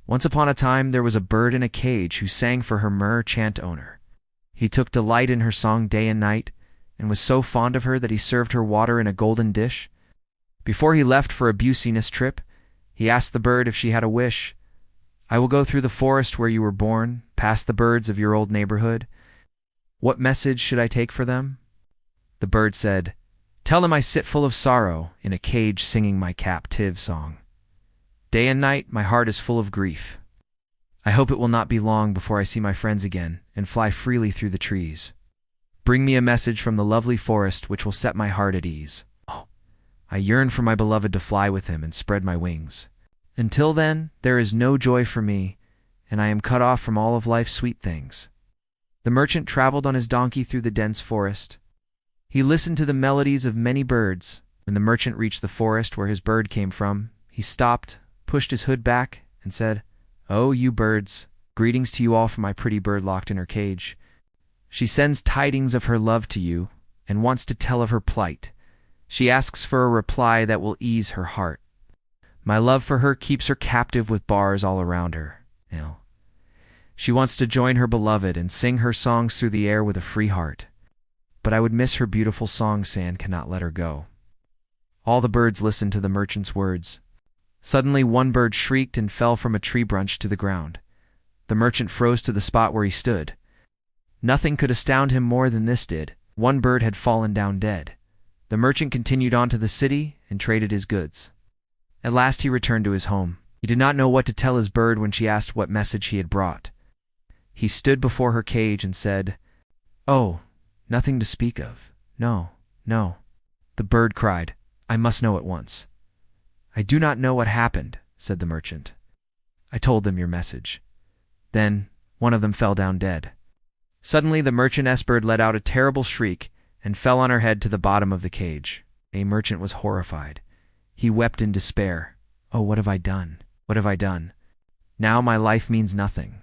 Once upon a time there was a bird in a cage who sang for her mer-chant owner. He took delight in her song day and night, and was so fond of her that he served her water in a golden dish. Before he left for a Business trip, he asked the bird if she had a wish. "I will go through the forest where you were born, past the birds of your old neighborhood. What message should I take for them?" The bird said, "Tell them I sit full of sorrow, in a cage singing my captive song. Day and night my heart is full of grief. I hope it will not be long before I see my friends again and fly freely through the trees. Bring me a message from the lovely forest which will set my heart at ease. Oh, I yearn for my beloved to fly with him and spread my wings. Until then, there is no joy for me, and I am cut off from all of life's sweet things." The merchant traveled on his donkey through the dense forest. He listened to the melodies of many birds. When the merchant reached the forest where his bird came from, he stopped, pushed his hood back, and said, "Oh, you birds, greetings to you all from my pretty bird locked in her cage. She sends tidings of her love to you, and wants to tell of her plight. She asks for a reply that will ease her heart. My love for her keeps her captive with bars all around her. She wants to join her beloved and sing her songs through the air with a free heart. But I would miss her beautiful songs, and cannot let her go." All the birds listened to the merchant's words. Suddenly one bird shrieked and fell from a tree branch to the ground. The merchant froze to the spot where he stood. Nothing could astound him more than this did. One bird had fallen down dead. The merchant continued on to the city and traded his goods. At last he returned to his home. He did not know what to tell his bird when she asked what message he had brought. He stood before her cage and said, "Oh, nothing to speak of. No, no." The bird cried, "I must know at once." "I do not know what happened," said the merchant. "I told them your message. Then one of them fell down dead." Suddenly the merchantess bird let out a terrible shriek and fell on her head to the bottom of the cage. A merchant was horrified. He wept in despair. "Oh, what have I done? What have I done? Now my life means nothing.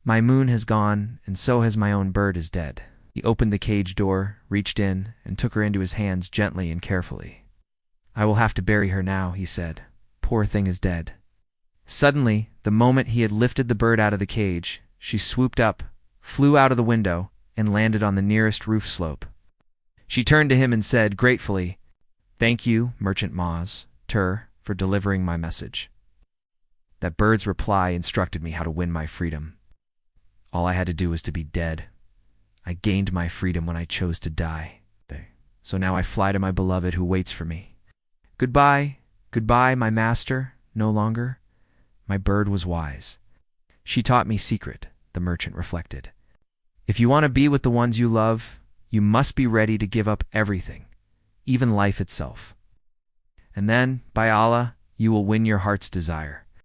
My moon has gone, and so has my own bird is dead." He opened the cage door, reached in, and took her into his hands gently and carefully. "I will have to bury her now," he said. "Poor thing is dead." Suddenly, the moment he had lifted the bird out of the cage, she swooped up, flew out of the window, and landed on the nearest roof slope. She turned to him and said gratefully, "Thank you, Merchant Moz, for delivering my message. That bird's reply instructed me how to win my freedom. All I had to do was to be dead. I gained my freedom when I chose to die. So now I fly to my beloved who waits for me. Goodbye, goodbye, my master, no longer. My bird was wise. She taught me secret," the merchant reflected. "If you want to be with the ones you love, you must be ready to give up everything, even life itself. And then, by Allah, you will win your heart's desire."